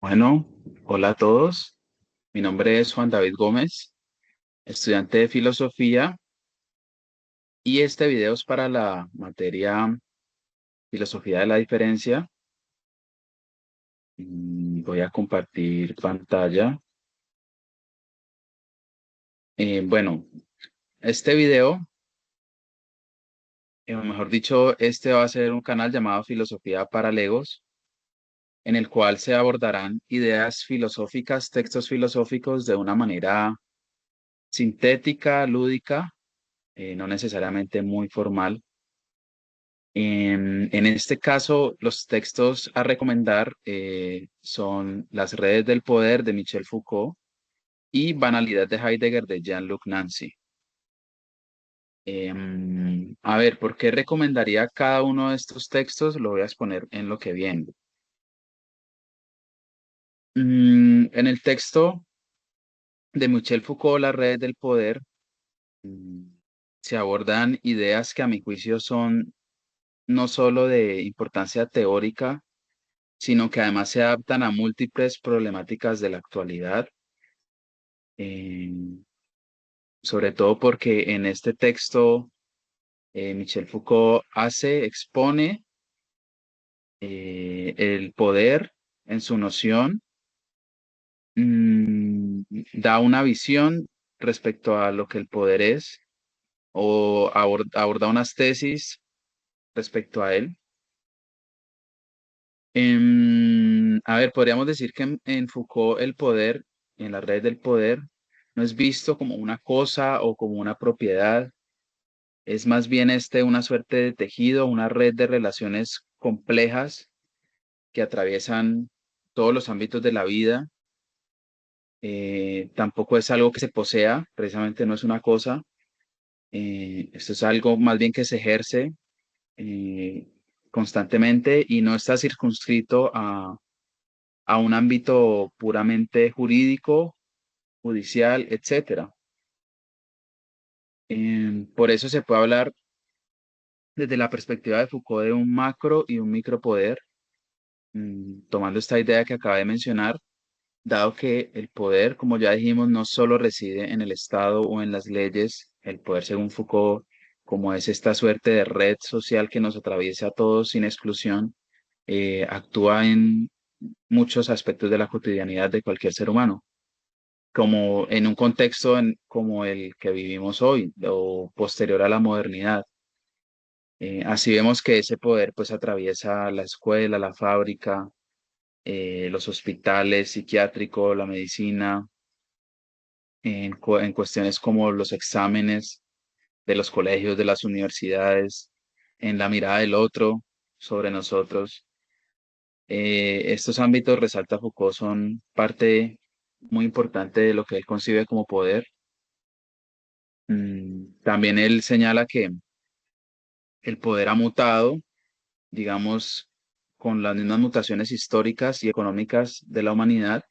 Bueno, hola a todos. Mi nombre es Juan David Gómez, estudiante de filosofía, y este video es para la materia Filosofía de la Diferencia. Voy a compartir pantalla. Bueno, este video, o mejor dicho, este va a ser un canal llamado Filosofía para Legos, en el cual se abordarán ideas filosóficas, textos filosóficos de una manera sintética, lúdica, no necesariamente muy formal. En este caso, los textos a recomendar son Las redes del poder de Michel Foucault y Banalidad de Heidegger de Jean-Luc Nancy. A ver, ¿por qué recomendaría cada uno de estos textos? Lo voy a exponer en lo que viene. En el texto de Michel Foucault, Las redes del poder, mm, se abordan ideas que a mi juicio son no solo de importancia teórica, sino que además se adaptan a múltiples problemáticas de la actualidad, eh, sobre todo porque en este texto Michel Foucault expone el poder en su noción, mm, da una visión respecto a lo que el poder es o aborda unas tesis respecto a él. A ver, podríamos decir que en Foucault el poder, en la red del poder, no es visto como una cosa o como una propiedad, es más bien una suerte de tejido, una red de relaciones complejas que atraviesan todos los ámbitos de la vida. Tampoco es algo que se posea, precisamente no es una cosa. Esto es algo más bien que se ejerce eh, constantemente y no está circunscrito a un ámbito puramente jurídico, judicial, etcétera. Por eso se puede hablar desde la perspectiva de Foucault de un macro y un micropoder, tomando esta idea que acabé de mencionar, dado que el poder, como ya dijimos, no solo reside en el Estado o en las leyes, el poder, según Foucault, como es esta suerte de red social que nos atraviesa a todos sin exclusión, actúa en muchos aspectos de la cotidianidad de cualquier ser humano, como en un contexto como el que vivimos hoy o posterior a la modernidad. Así vemos que ese poder pues atraviesa la escuela, la fábrica, los hospitales psiquiátricos, la medicina, en cuestiones como los exámenes de los colegios, de las universidades, en la mirada del otro sobre nosotros. Estos ámbitos, resalta Foucault, son parte muy importante de lo que él concibe como poder. También él señala que el poder ha mutado, digamos, con las mismas mutaciones históricas y económicas de la humanidad.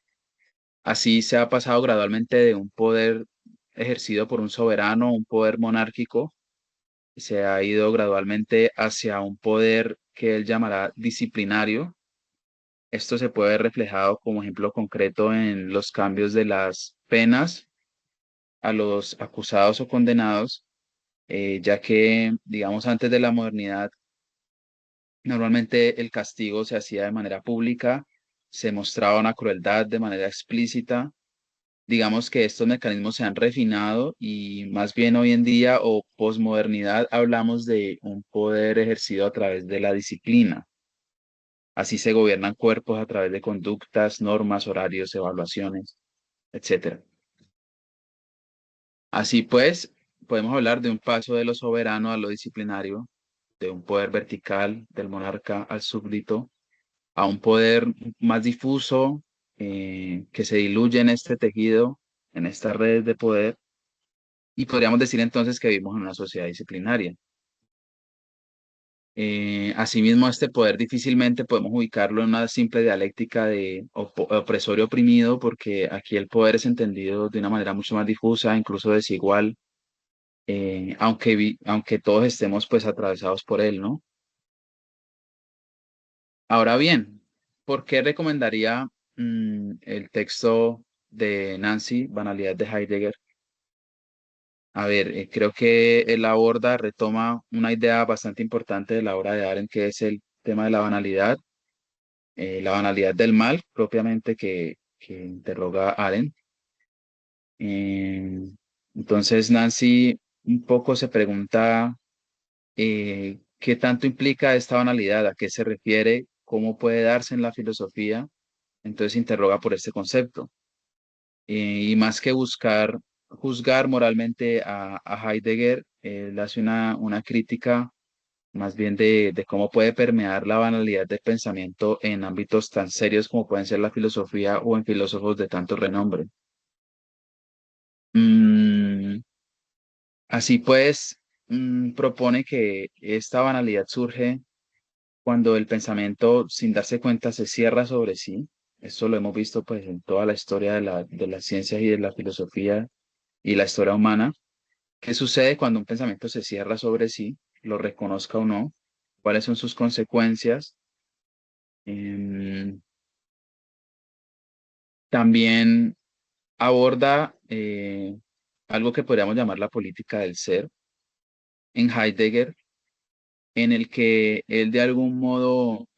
Así se ha pasado gradualmente de un poder ejercido por un soberano, un poder monárquico, se ha ido gradualmente hacia un poder que él llamará disciplinario. Esto se puede ver reflejado como ejemplo concreto en los cambios de las penas a los acusados o condenados, ya que, digamos, antes de la modernidad, normalmente el castigo se hacía de manera pública, se mostraba una crueldad de manera explícita. Digamos que estos mecanismos se han refinado y más bien hoy en día o posmodernidad hablamos de un poder ejercido a través de la disciplina. Así se gobiernan cuerpos a través de conductas, normas, horarios, evaluaciones, etcétera. Así pues, podemos hablar de un paso de lo soberano a lo disciplinario, de un poder vertical del monarca al súbdito, a un poder más difuso que se diluye en este tejido, en estas redes de poder. Y podríamos decir entonces que vivimos en una sociedad disciplinaria. Asimismo, este poder difícilmente podemos ubicarlo en una simple dialéctica de opresor y oprimido, porque aquí el poder es entendido de una manera mucho más difusa, incluso desigual, aunque todos estemos pues atravesados por él, ¿no? Ahora bien, ¿por qué recomendaría el texto de Nancy, Banalidad de Heidegger. A ver, creo que él aborda, retoma una idea bastante importante de la obra de Arendt, que es el tema de la banalidad del mal, propiamente que interroga Arendt. Eh, entonces, Nancy un poco se pregunta qué tanto implica esta banalidad, a qué se refiere, cómo puede darse en la filosofía. Entonces, interroga por este concepto. Y más que buscar juzgar moralmente a Heidegger, él hace una crítica más bien de cómo puede permear la banalidad del pensamiento en ámbitos tan serios como pueden ser la filosofía o en filósofos de tanto renombre. Mm, así pues, propone que esta banalidad surge cuando el pensamiento, sin darse cuenta, se cierra sobre sí. Esto lo hemos visto pues en toda la historia de las ciencias y de la filosofía y la historia humana. ¿Qué sucede cuando un pensamiento se cierra sobre sí, lo reconozca o no? ¿Cuáles son sus consecuencias? Em, También aborda algo que podríamos llamar la política del ser en Heidegger, en el que él de algún modo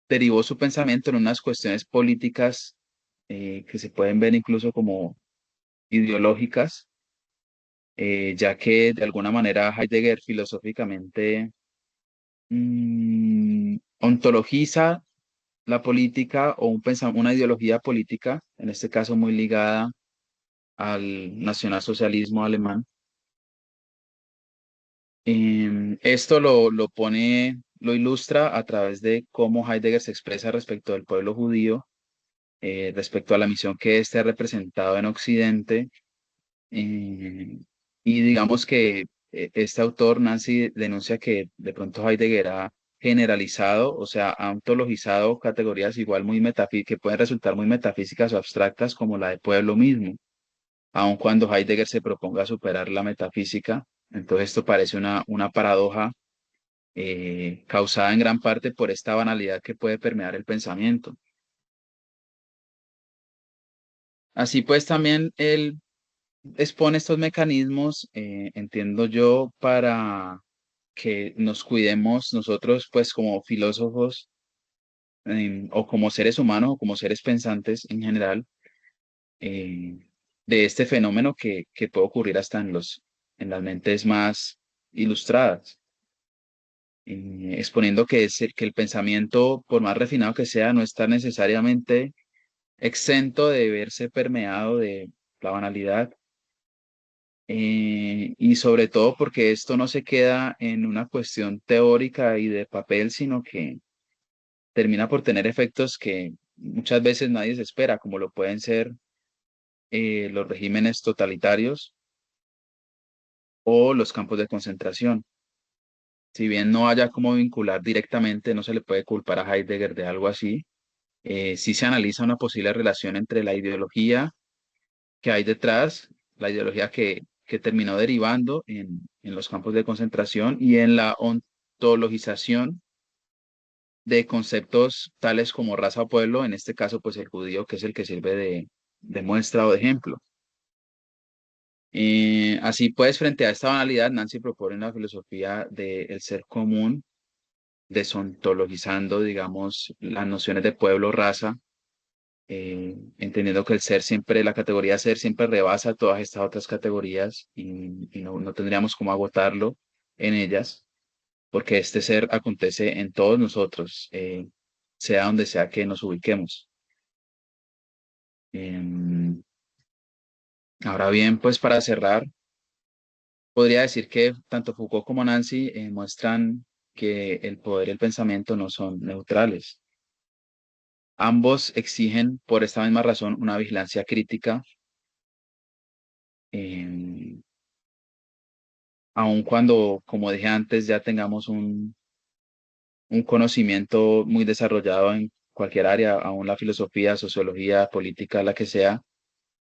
derivó su pensamiento en unas cuestiones políticas que se pueden ver incluso como ideológicas, ya que de alguna manera Heidegger filosóficamente ontologiza la política o una ideología política, en este caso muy ligada al nacionalsocialismo alemán. Esto lo pone, lo ilustra a través de cómo Heidegger se expresa respecto del pueblo judío, respecto a la misión que éste ha representado en Occidente. eh, y digamos que este autor, Nancy, denuncia que de pronto Heidegger ha generalizado, o sea, ha ontologizado categorías igual muy metafísicas, que pueden resultar muy metafísicas o abstractas, como la de pueblo mismo, aun cuando Heidegger se proponga superar la metafísica. Entonces esto parece una paradoja causada en gran parte por esta banalidad que puede permear el pensamiento. Así pues, también él expone estos mecanismos, entiendo yo, para que nos cuidemos nosotros, pues como filósofos o como seres humanos o como seres pensantes en general, eh, de este fenómeno que puede ocurrir hasta en las mentes más ilustradas, exponiendo que el pensamiento, por más refinado que sea, no está necesariamente exento de verse permeado de la banalidad. Y sobre todo porque esto no se queda en una cuestión teórica y de papel, sino que termina por tener efectos que muchas veces nadie se espera, como lo pueden ser los regímenes totalitarios o los campos de concentración. Si bien no haya como vincular directamente, no se le puede culpar a Heidegger de algo así, sí se analiza una posible relación entre la ideología que hay detrás, la ideología que terminó derivando en los campos de concentración y en la ontologización de conceptos tales como raza o pueblo, en este caso pues el judío, que es el que sirve de muestra o de ejemplo. Así pues, frente a esta banalidad, Nancy propone una filosofía del ser común, desontologizando, digamos, las nociones de pueblo, raza, entendiendo que el ser siempre, la categoría ser siempre rebasa todas estas otras categorías y no tendríamos cómo agotarlo en ellas, porque este ser acontece en todos nosotros, sea donde sea que nos ubiquemos. Em, Ahora bien, pues para cerrar, podría decir que tanto Foucault como Nancy muestran que el poder y el pensamiento no son neutrales. Ambos exigen, por esta misma razón, una vigilancia crítica, em, aun cuando, como dije antes, ya tengamos un conocimiento muy desarrollado en cualquier área, aún la filosofía, sociología, política, la que sea,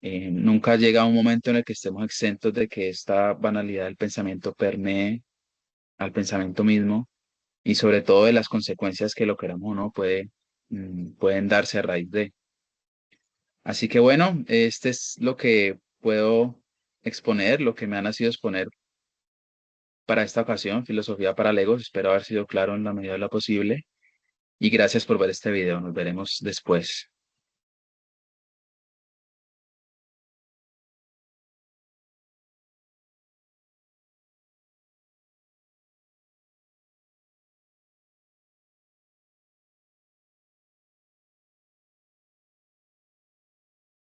nunca llega un momento en el que estemos exentos de que esta banalidad del pensamiento permee al pensamiento mismo y sobre todo de las consecuencias que lo queramos o no puede pueden darse a raíz de. Así que bueno, este es lo que puedo exponer, lo que me ha nacido exponer para esta ocasión, filosofía para Legos. Espero haber sido claro en la medida de lo posible. Y gracias por ver este video. Nos veremos después.